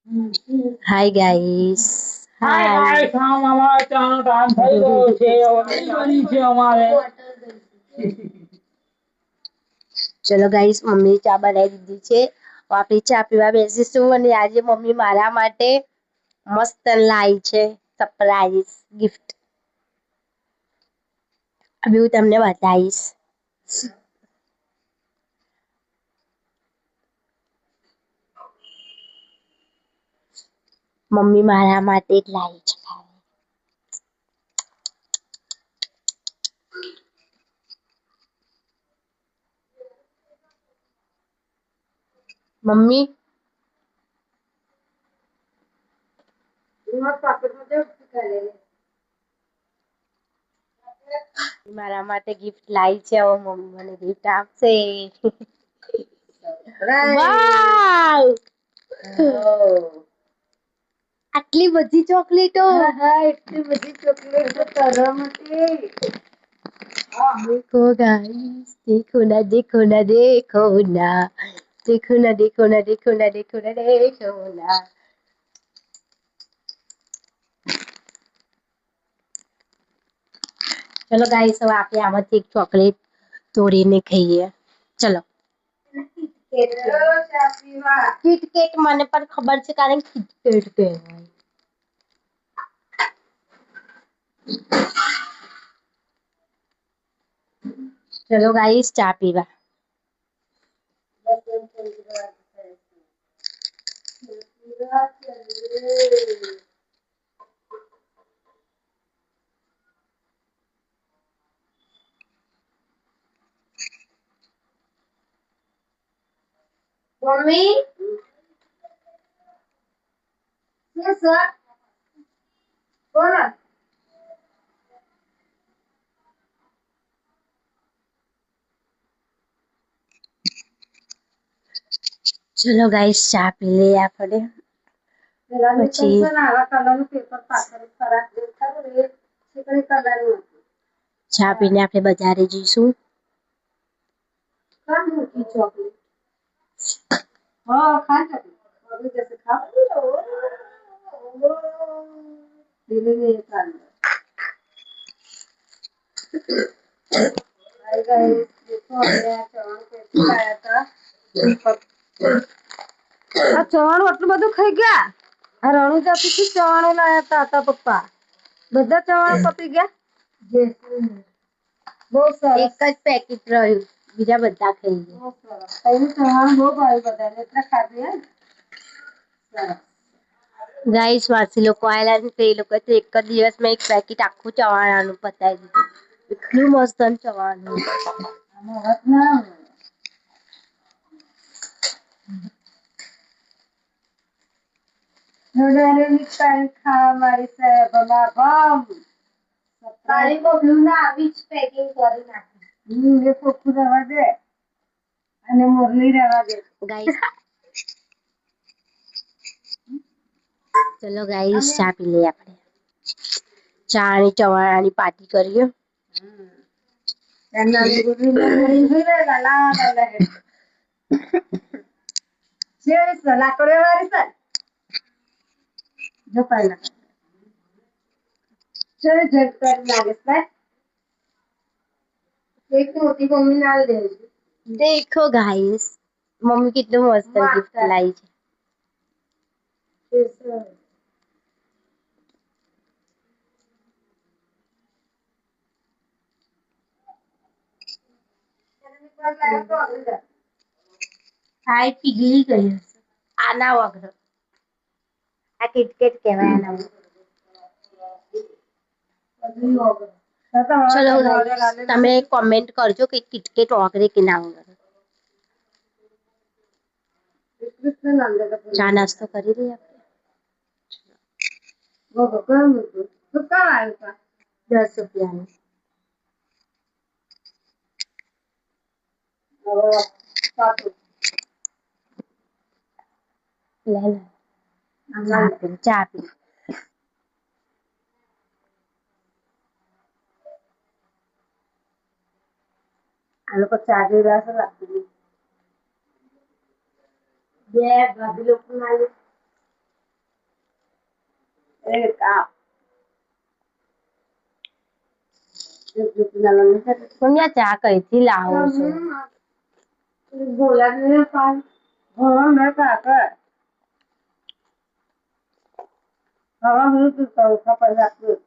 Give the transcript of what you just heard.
Hi guys. હાય Hi. Guys અમારે ચાનો time થઈ ગયો છે હવે ચાલી છે અમારે ચલો ગાઈસ મમ્મી ચા બનાવી દીધી છે. આપણે ચા પીવા બેસીશું અને આજે મમ્મી મારા માટે મસ્ત લાઈ છે સરપ્રાઈઝ ગિફ્ટ. હવે હું તમને બતાવીશ. મમ્મી મારા માટે જ લાઈ છે. મમ્મી મારા માટે ગિફ્ટ લાઈ છે. હવે મમ્મી મને ગિફ્ટ આપશે. વાવ! આટલી બધી ચોકલેટો. એટલી બધી ચોકલેટો તારા માટે देखो गाइस, देखो ना देखो ना देखो ना, देखो ना देखो ना देखो ना देखो ना देखो ना. चलो गाइस હવે આપણે આમાંથી એક ચોકલેટ તોડીને ખાઈએ. ચલો. કિટકેટ મને પણ ખબર છે કારણ કિટકેટ કહેવાય. ચલો ગાઈસ ચા પીવા. Mummy Yes, sir. બોલો ચલો ગાઈસ ચા પી લઈએ આપણે. પેલા પછી છે ને આવા કલરનું પેપર પાછળ ખરાબ દેખાતું એ ચીકણી કલરનું ચા પીને આપણે બજારે જઈશું. કામ મૂકી ચોકલેટ હા ખાઈ શકે હવે જશે ખાવ દિલ્હી ને કાલ आई गए देखो हमने આ ચવાણું કેટલું લાયા હતા આ ચવાણું આટલું બધું ખાઈ ગયા આ રણુજાથી ચવાણું લાયા હતા પપ્પા બધા ચવાણું પતી ગયા બહુ સરસ એક જ પેકેટ રહ્યું બીજા બધા ખાઈ ગયા. બહુ સરસ એનું ચવાણું બહુ ભાવ્યું બધાને એટલે ખાધી હે સરસ ગાઈસ વાસી લોકો આયેલા છે તો એ લોકો તો એક જ દિવસમાં એક પેકેટ આખું ચવાણાનું પતાવી દીધું. એટલું મસ્ત ચવાણું. આમાં વાત ના આવે નડારેની પાન ખાવા મારી સાહેબ ભલા ભમ તારી બબલુને આવી જ પેકિંગ કરી નાખી એ ખોખું રહેવા દે અને મોરલી રહેવા દે ગાઈસ ચલો ગાઈસ ચા પી લઈએ આપણે. ચા અને ચવાણાની પાર્ટી કરીએ. એના લીધે લાલા છે લાકડે વાળી છે જો પહેલા છે જટ કરી લાગે છે એક મોટી મમ્મી ના દે દેખો ગાઈસ મમ્મી કેટલું મસ્ત ગિફ્ટ લાવી છે. હાય પીગળી ગઈ હશે. આના વગર આ કિટકેટ કહેવાય આના વગર. ચલો ગાઈસ તમે કોમેન્ટ કરજો કે કિટકેટ ઓગળે કે ના ઓગળે. ચા નાસ્તો કરી લઈએ આપણે. ₹10 લે લે ચા પી. આ લોકો ચાલી રહ્યા છે લાગતું બે ભાભી લોકો ના એક આ મમ્મી આ ચા કઈથી લાવો છો? બોલાવીને પાન મેં કાકા હવે હું શું કરું ખબર રાખું